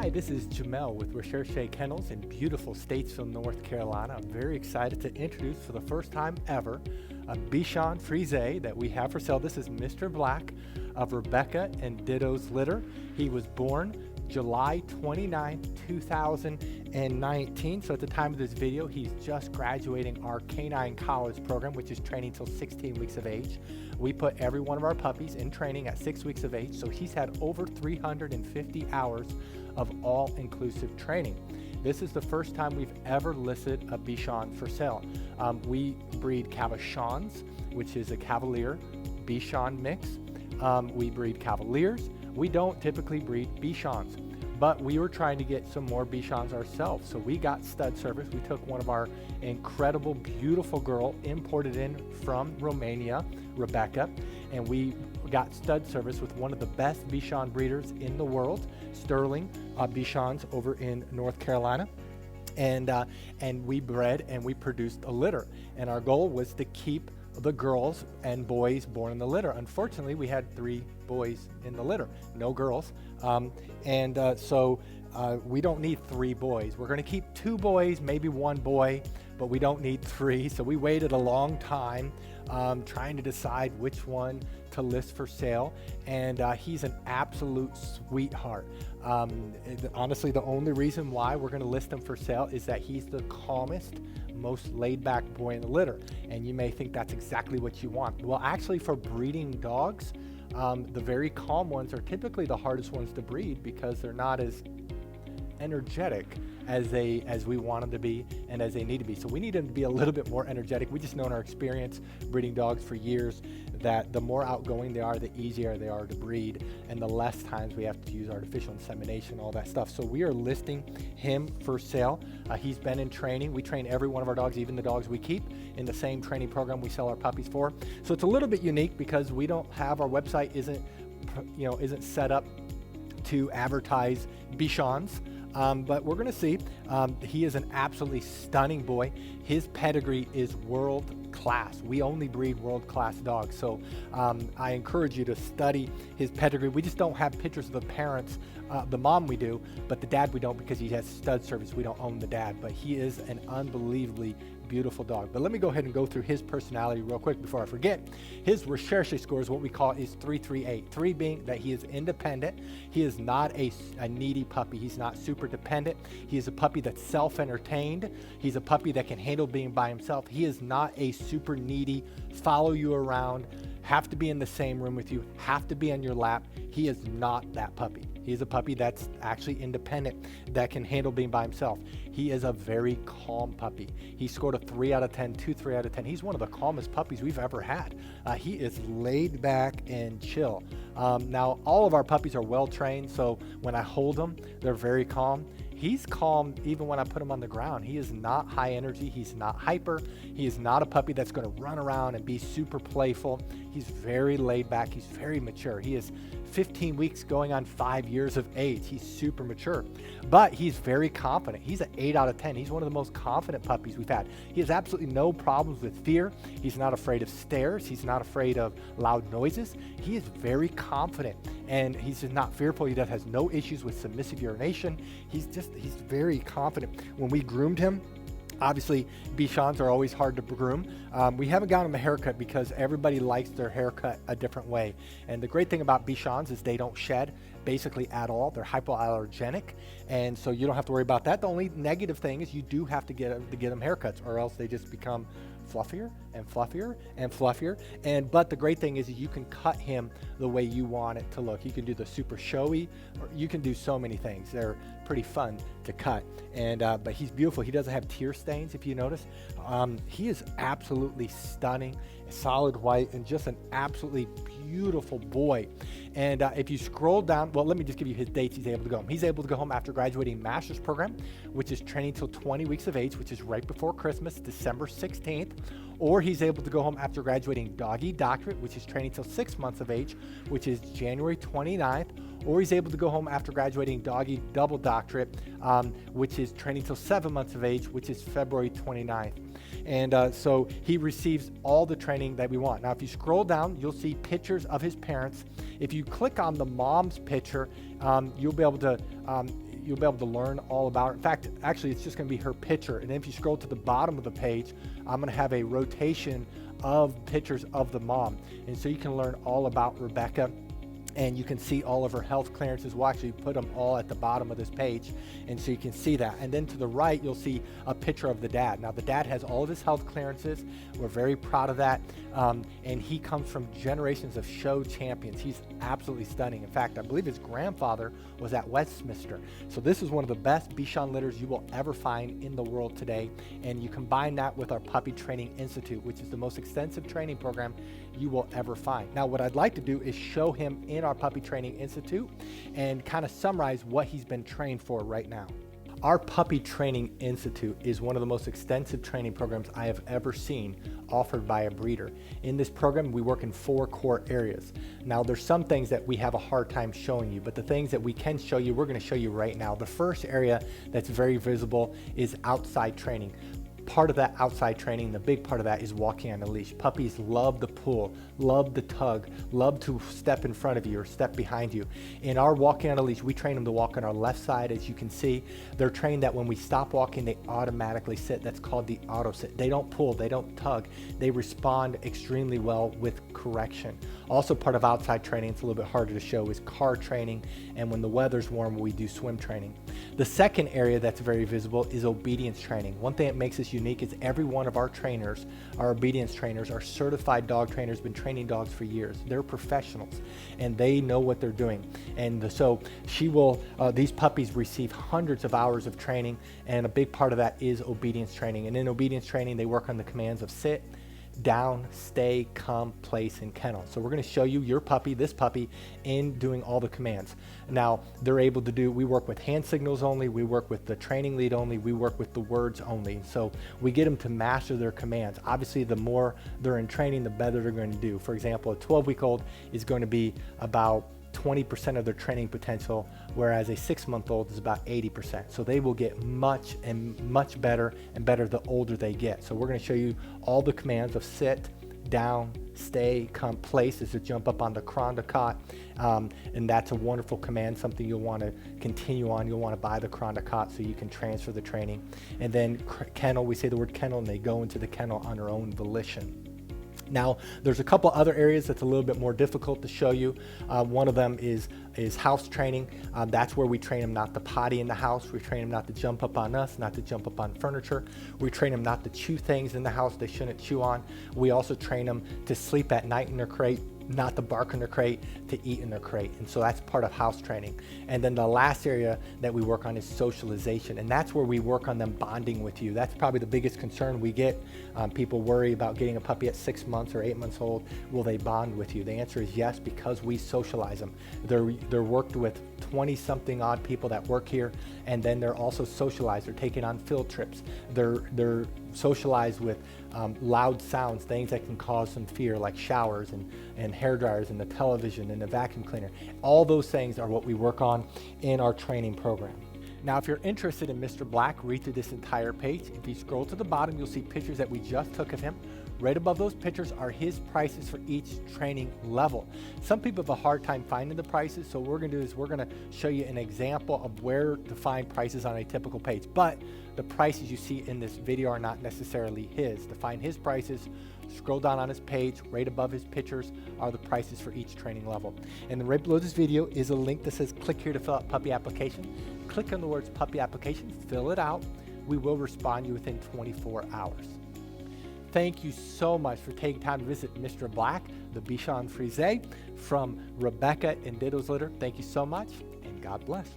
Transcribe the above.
Hi, this is Jamel with Recherche Kennels in beautiful Statesville, North Carolina. I'm very excited to introduce for the first time ever a Bichon Frise that we have for sale. This is Mr. Black of Rebecca and Ditto's litter. He was born July 29th, 2019. So at the time of this video, he's just graduating our canine college program, which is training till 16 weeks of age. We put every one of our puppies in training at 6 weeks of age. So he's had over 350 hours of all-inclusive training. This is the first time we've ever listed a Bichon for sale. We breed Cavachons, which is a Cavalier Bichon mix. We breed Cavaliers. We don't typically breed Bichons, but we were trying to get some more Bichons ourselves. So we got stud service. We took one of our incredible, beautiful girl, imported in from Romania, Rebecca, and we got stud service with one of the best Bichon breeders in the world, Sterling Bichons over in North Carolina. And we bred and we produced a litter. And our goal was to keep the girls and boys born in the litter. Unfortunately, we had 3 boys in the litter, no girls. So we don't need 3 boys. We're gonna keep 2 boys, maybe 1 boy, but we don't need 3. So we waited a long time trying to decide which one to list for sale. And he's an absolute sweetheart. Honestly, the only reason why we're gonna list him for sale is that he's the calmest, most laid-back boy in the litter. And you may think that's exactly what you want. Well, actually, for breeding dogs, the very calm ones are typically the hardest ones to breed because they're not as energetic as we want them to be and as they need to be. So we need them to be a little bit more energetic. We just know in our experience breeding dogs for years that the more outgoing they are, the easier they are to breed, and the less times we have to use artificial insemination, all that stuff. So we are listing him for sale. He's been in training. We train every one of our dogs, even the dogs we keep, in the same training program we sell our puppies for. So it's a little bit unique because we don't have, our website isn't set up to advertise Bichons. But we're gonna see. He is an absolutely stunning boy. His pedigree is world class. We only breed world class dogs. So I encourage you to study his pedigree. We just don't have pictures of the parents. The mom we do, but the dad we don't because he has stud service. We don't own the dad, but he is an unbelievably beautiful dog. But let me go ahead and go through his personality real quick before I forget. His Recherche score is what we call is 338. 3 being that he is independent. He is not a needy puppy. He's not super dependent. He is a puppy that's self-entertained. He's a puppy that can handle being by himself. He is not a super needy, follow you around, have to be in the same room with you, have to be on your lap. He is not that puppy. He is a puppy that's actually independent, that can handle being by himself. He is a very calm puppy. He scored a 3 out of 10, 3 out of 10. He's one of the calmest puppies we've ever had. He is laid back and chill. Now, all of our puppies are well trained, so when I hold them, they're very calm. He's calm even when I put him on the ground. He is not high energy. He's not hyper. He is not a puppy that's going to run around and be super playful. He's very laid back. He's very mature. He is 15 weeks going on 5 years of age. He's super mature, but he's very confident. He's an 8 out of 10. He's one of the most confident puppies we've had. He has absolutely no problems with fear. He's not afraid of stairs. He's not afraid of loud noises. He is very confident, and he's just not fearful. He has no issues with submissive urination. He's very confident. When we groomed him, obviously, Bichons are always hard to groom. We haven't gotten him a haircut because everybody likes their haircut a different way. And the great thing about Bichons is they don't shed basically at all. They're hypoallergenic, and so you don't have to worry about that. The only negative thing is you do have to get them haircuts, or else they just become fluffier and fluffier and fluffier. But the great thing is you can cut him the way you want it to look. You can do the super showy, or you can do so many things. They're pretty fun to cut. But he's beautiful. He doesn't have tear stains, if you notice. He is absolutely stunning, solid white, and just an absolutely beautiful boy. And if you scroll down, well, let me just give you his dates he's able to go home. He's able to go home after graduating master's program, which is training till 20 weeks of age, which is right before Christmas, December 16th. Or he's able to go home after graduating doggy doctorate, which is training till 6 months of age, which is January 29th. Or he's able to go home after graduating doggy double doctorate, which is training till 7 months of age, which is February 29th. And so he receives all the training that we want. Now, if you scroll down, you'll see pictures of his parents. If you click on the mom's picture, you'll be able to you'll be able to learn all about her. In fact, actually, it's just going to be her picture. And then if you scroll to the bottom of the page, I'm going to have a rotation of pictures of the mom. And so you can learn all about Rebecca, and you can see all of her health clearances. We'll actually put them all at the bottom of this page, and so you can see that. And then to the right, you'll see a picture of the dad. Now, the dad has all of his health clearances. We're very proud of that, and he comes from generations of show champions. He's absolutely stunning. In fact, I believe his grandfather was at Westminster. So this is one of the best Bichon litters you will ever find in the world today, and you combine that with our Puppy Training Institute, which is the most extensive training program you will ever find. Now, what I'd like to do is show him in our Puppy Training Institute and kind of summarize what he's been trained for right now. Our Puppy Training Institute is one of the most extensive training programs I have ever seen offered by a breeder. In this program, we work in 4 core areas. Now, there's some things that we have a hard time showing you, but the things that we can show you, we're going to show you right now. The first area that's very visible is outside training. Part of that outside training, the big part of that, is walking on a leash. Puppies love the pull, love the tug, love to step in front of you or step behind you. In our walking on a leash, we train them to walk on our left side. As you can see, they're trained that when we stop walking, they automatically sit. That's called the auto sit. They don't pull, they don't tug. They respond extremely well with correction. Also, part of outside training, it's a little bit harder to show, is car training, and when the weather's warm, we do swim training. The second area that's very visible is obedience training. One thing that makes us unique is every one of our trainers, our obedience trainers, are certified dog trainers, been training dogs for years. They're professionals, and they know what they're doing. And so these puppies receive hundreds of hours of training, and a big part of that is obedience training. And in obedience training, they work on the commands of sit, down, stay, come, place, and kennel. So we're going to show you your puppy, this puppy, in doing all the commands. Now, they're able to do, we work with hand signals only, we work with the training lead only, we work with the words only. So we get them to master their commands. Obviously, the more they're in training, the better they're going to do. For example, a 12-week-old is going to be about 20% of their training potential, whereas a 6-month-old is about 80%. So they will get much better and better the older they get. So we're going to show you all the commands of sit, down, stay, come, place is to jump up on the cron de cot, and that's a wonderful command, something you'll want to continue on. You'll want to buy the cron de cot so you can transfer the training. And then kennel, we say the word kennel, and they go into the kennel on their own volition. Now, there's a couple other areas that's a little bit more difficult to show you. One of them is house training. That's where we train them not to potty in the house. We train them not to jump up on us, not to jump up on furniture. We train them not to chew things in the house they shouldn't chew on. We also train them to sleep at night in their crate, not to bark in their crate, to eat in their crate. And so that's part of house training. And then the last area that we work on is socialization. And that's where we work on them bonding with you. That's probably the biggest concern we get. People worry about getting a puppy at 6 months or 8 months old. Will they bond with you? The answer is yes, because we socialize them. They're worked with 20-something odd people that work here, and then they're also socialized. They're taken on field trips. They're socialized with loud sounds, things that can cause some fear, like showers and hair dryers and the television and the vacuum cleaner. All those things are what we work on in our training program. Now, if you're interested in Mr. Black, read through this entire page. If you scroll to the bottom, you'll see pictures that we just took of him. Right above those pictures are his prices for each training level. Some people have a hard time finding the prices, so what we're going to do is we're going to show you an example of where to find prices on a typical page. But the prices you see in this video are not necessarily his. To find his prices, scroll down on his page. Right above his pictures are the prices for each training level. And then right below this video is a link that says click here to fill out puppy application. Click on the words puppy application, fill it out. We will respond to you within 24 hours. Thank you so much for taking time to visit Mr. Black, the Bichon Frise from Rebecca and Diddles Litter. Thank you so much, and God bless.